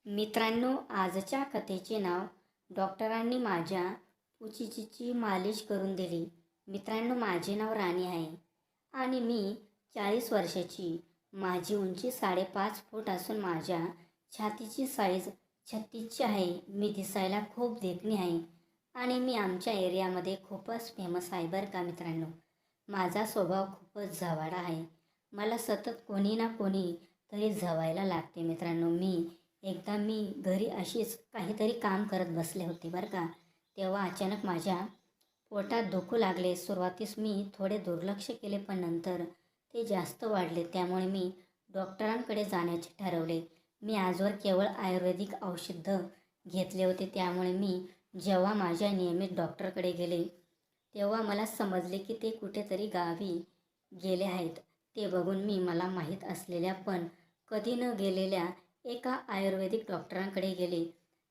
मित्रांनो, आजच्या कथेचे नाव डॉक्टरांनी माझ्या पुचीची मालिश करून दिली. मित्रांनो, माझे नाव राणी आहे आणि मी 40 वर्षाची. माझी उंची 5.5 फूट असून माझ्या छातीची साईज 36ची आहे. मी दिसायला खूप देखणी आहे आणि मी आमच्या एरियामध्ये खूपच फेमस आहे बरं का मित्रांनो. माझा स्वभाव खूपच झवाडा आहे. मला सतत कोणी ना कोणी तरी झवायला लागते मित्रांनो. एकदा मी घरी अशीच काहीतरी काम करत बसले होते बरं का. तेव्हा अचानक माझ्या पोटात दुखू लागले. सुरुवातीस मी थोडे दुर्लक्ष केले, पण नंतर ते जास्त वाढले. त्यामुळे मी डॉक्टरांकडे जाण्याचे ठरवले. मी आजवर केवळ आयुर्वेदिक औषधं घेतले होते. त्यामुळे मी जेव्हा माझ्या नियमित डॉक्टरकडे गेले तेव्हा मला समजले की ते कुठेतरी गावी गेले आहेत. ते बघून मी मला माहीत असलेल्या पण कधी न गेलेल्या एका आयुर्वेदिक डॉक्टरांकडे गेले.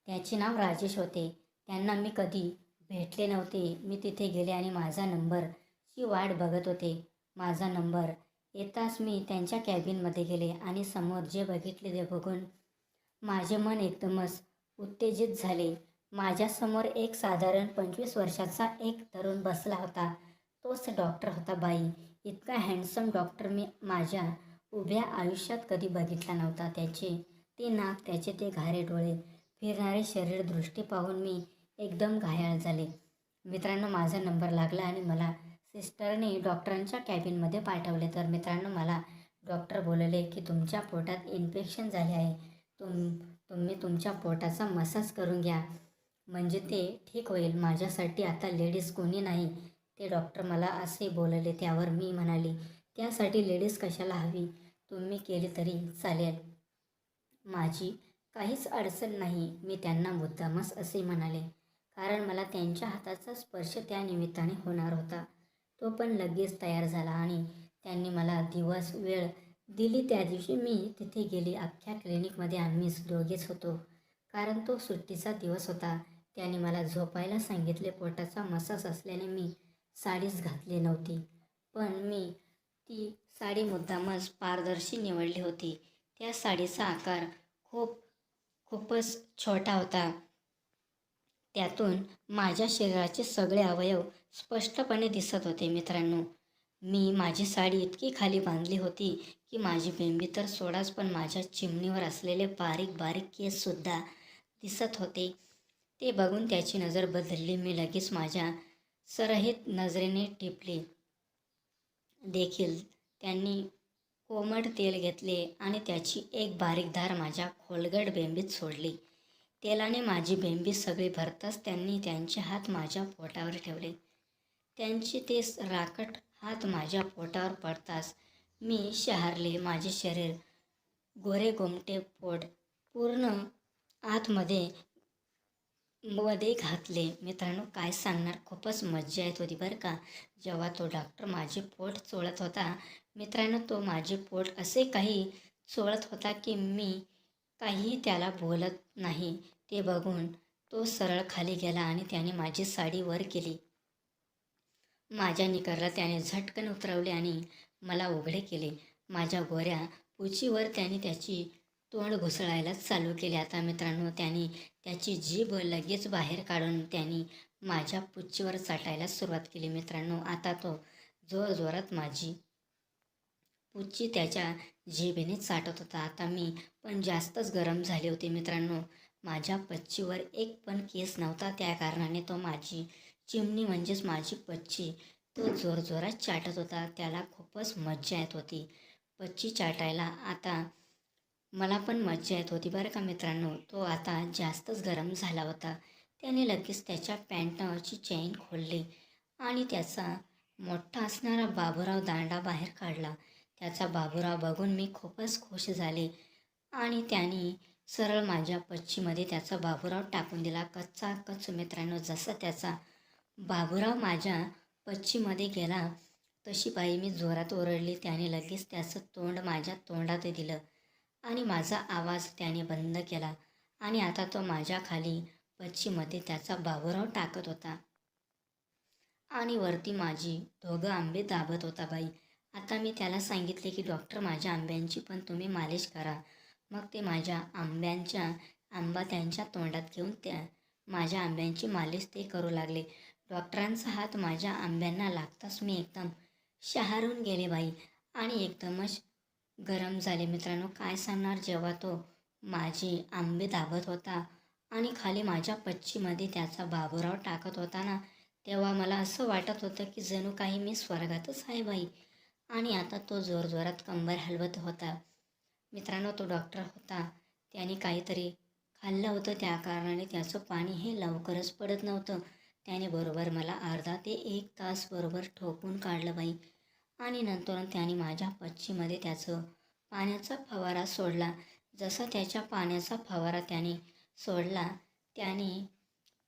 त्याचे नाव राजेश होते. त्यांना मी कधी भेटले नव्हते. मी तिथे गेले आणि माझा नंबरची वाट बघत होते. माझा नंबर येताच मी त्यांच्या कॅबिनमध्ये गेले आणि समोर जे बघितले ते बघून माझे मन एकदमच उत्तेजित झाले. माझ्यासमोर एक साधारण 25 वर्षाचा एक तरुण बसला होता. तोच डॉक्टर होता. बाई, इतका हँडसम डॉक्टर मी माझ्या उभ्या आयुष्यात कधी बघितला नव्हता. त्याचे ते नाक, त्याचे ते घारे डोळे, फिरणारे शरीर, दृष्टी पाहून मी एकदम घायाळ झाले. मित्रांनो, माझा नंबर लागला आणि मला सिस्टरने डॉक्टरांच्या कॅबिनमध्ये पाठवले. तर मित्रांनो, मला डॉक्टर बोलले की तुमच्या पोटात इन्फेक्शन झाले आहे. तुम्ही तुमच्या पोटाचा मसाज करून घ्या, म्हणजे ते ठीक होईल. माझ्यासाठी आता लेडीज कोणी नाही, ते डॉक्टर मला असे बोलले. त्यावर मी म्हणाली, त्यासाठी लेडीज कशाला हवी, तुम्ही केली तरी चालेल, माझी काहीच अडचण नाही. मी त्यांना मुद्दामच असे म्हणाले कारण मला त्यांच्या हाताचा स्पर्श त्या निमित्ताने होणार होता. तो पण लगेच तयार झाला आणि त्यांनी मला दिवस वेळ दिली. त्या दिवशी मी तिथे गेली. अख्ख्या क्लिनिकमध्ये आम्हीच दोघेच होतो कारण तो सुट्टीचा दिवस होता. त्यांनी मला झोपायला सांगितले. पोटाचा मसाज असल्याने मी साडीच घातली नव्हती, पण मी ती साडी मुद्दामच पारदर्शी निवडली होती. त्या साडीचा आकार खूपच छोटा होता. त्यातून माझ्या शरीराचे सगळे अवयव स्पष्टपणे दिसत होते. मित्रांनो, मी माझी साडी इतकी खाली बांधली होती की माझी बेंबी तर सोडाच, पण माझ्या चिमणीवर असलेले बारीक बारीक केससुद्धा दिसत होते. ते बघून त्याची नजर बदलली. मी लगेच माझ्या सरहित नजरेने टिपली देखील. त्यांनी कोमट तेल घेतले आणि त्याची एक बारीक धार माझ्या खोलगट बेंबीत सोडली. तेलाने माझी बेंबी सगळी भरताच त्यांनी त्यांचे हात माझ्या पोटावर ठेवले. त्यांचे ते राकट हात माझ्या पोटावर पडताच मी शहारले. माझे शरीर गोरे गोमटे पोट पूर्ण आतमध्ये घातले. मित्रांनो, काय सांगणार, खूपच मज्जा येत होती बरं का. जेव्हा तो डॉक्टर माझे पोट चोळत होता मित्रांनो, तो माझे पोट असे काही चोळत होता की मी काहीही त्याला बोलत नाही. ते बघून तो सरळ खाली गेला आणि त्याने माझी साडी वर केली. माझ्या निकरला त्याने झटकन उतरवले आणि मला उघडे केले. माझ्या गोऱ्या पुचीवर त्याने त्याची तोंड घुसळायला चालू केले. आता मित्रांनो, त्याने त्याची जीभ लगेच बाहेर काढून त्याने माझ्या पुचीवर चाटायला सुरुवात केली. मित्रांनो, आता तो जोरजोरात माझी पुची त्याच्या जिभेने चाटत होता. आता मी पण जास्तच गरम झाले होते. मित्रांनो, माझ्या पच्चीवर एक पण केस नव्हता. त्या कारणाने तो माझी चिमणी म्हणजेच माझी पच्ची तो जोरजोरात चाटत होता. त्याला खूपच मज्जा येत होती पच्ची चाटायला. आता मला पण मज्जा येत होती बरं का मित्रांनो. तो आता जास्तच गरम झाला होता. त्याने लगेच त्याच्या पॅन्टची चेन खोलली आणि त्याचा मोठा असणारा बाबूराव दांडा बाहेर काढला. त्याचा बाबूराव बघून मी खूपच खुश झाले आणि त्याने सरळ माझ्या पच्चीमध्ये त्याचा बाबूराव टाकून दिला. कच्चा कच मित्रांनो, जसा त्याचा बाबूराव माझ्या पच्चीमध्ये गेला तशी बाई मी जोरात ओरडली. त्याने लगेच त्याचं तोंड माझ्या तोंडात दिलं आणि माझा आवाज त्याने बंद केला आणि आता तो माझ्या खाली पच्चीमध्ये त्याचा बाबूराव टाकत होता आणि वरती माझी दोघं आंबे दाबत होता. बाई, आता मी त्याला सांगितले की डॉक्टर, माझ्या आंब्यांची पण तुम्ही मालिश करा. मग ते माझ्या आंब्यांच्या आंबा त्यांच्या तोंडात घेऊन त्या माझ्या आंब्यांची मालिश ते करू लागले. डॉक्टरांचा हात माझ्या आंब्यांना लागताच मी एकदम शहारून गेले बाई आणि एकदमच गरम झाले. मित्रांनो, काय सांगणार, जेव्हा तो माझे आंबे दाबत होता आणि खाली माझ्या पच्चीमध्ये त्याचा बाबूराव टाकत होता ना, तेव्हा मला असं वाटत होतं की जणू काही मी स्वर्गातच आहे बाई. आणि आता तो जोरजोरात कंबर हलवत होता. मित्रांनो, तो डॉक्टर होता, त्याने काहीतरी खाल्लं होतं, त्या कारणाने त्याचं पाणी हे लवकरच पडत नव्हतं. त्याने बरोबर मला अर्धा ते 1 तास बरोबर ठोकून काढलं बाई. आणि नंतर त्याने माझ्या पच्चीमध्ये त्याचं पाण्याचा फवारा सोडला. जसा त्याच्या पाण्याचा फवारा त्याने सोडला, त्याने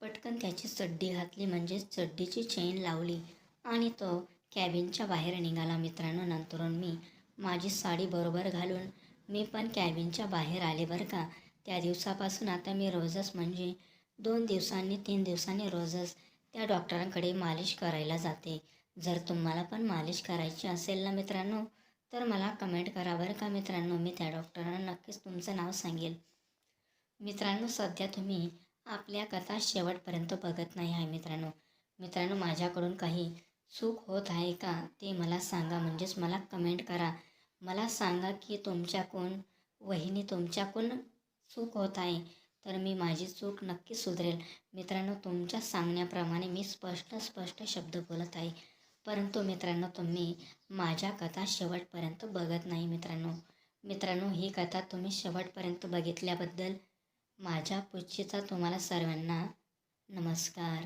पटकन त्याची चड्डी घातली, म्हणजे चड्डीची चेन लावली आणि तो कॅबिनच्या बाहेर निघाला. मित्रांनो, नंतरून मी माझी साडी बरोबर घालून मी पण कॅबिनच्या बाहेर आले बरं का. त्या दिवसापासून आता मी रोजच, म्हणजे 2 दिवसांनी 3 दिवसांनी रोजच त्या डॉक्टरांकडे मालिश करायला जाते. जर तुम्हाला पण मालिश करायची असेल ना मित्रांनो, तर मला कमेंट करा बरं का मित्रांनो. मी त्या डॉक्टरांना नक्कीच तुमचं नाव सांगेल. मित्रांनो, सध्या तुम्ही आपल्या कथा शेवटपर्यंत बघत नाही आहे मित्रांनो. मित्रांनो, माझ्याकडून काही चूक होत आहे का ते मला सांगा, म्हणजेच मला कमेंट करा. मला सांगा की तुमच्याकडून वहिनी तुमच्याकडून चूक होत आहे, तर मी माझी चूक नक्की सुधरेल. मित्रांनो, तुमच्या सांगण्याप्रमाणे मी स्पष्ट शब्द बोलत आहे, परंतु मित्रांनो, तुम्ही माझ्या कथा शेवटपर्यंत बघत नाही मित्रांनो. मित्रांनो, ही कथा तुम्ही शेवटपर्यंत बघितल्याबद्दल माझ्या पुच्छीचा तुम्हाला सर्वांना नमस्कार.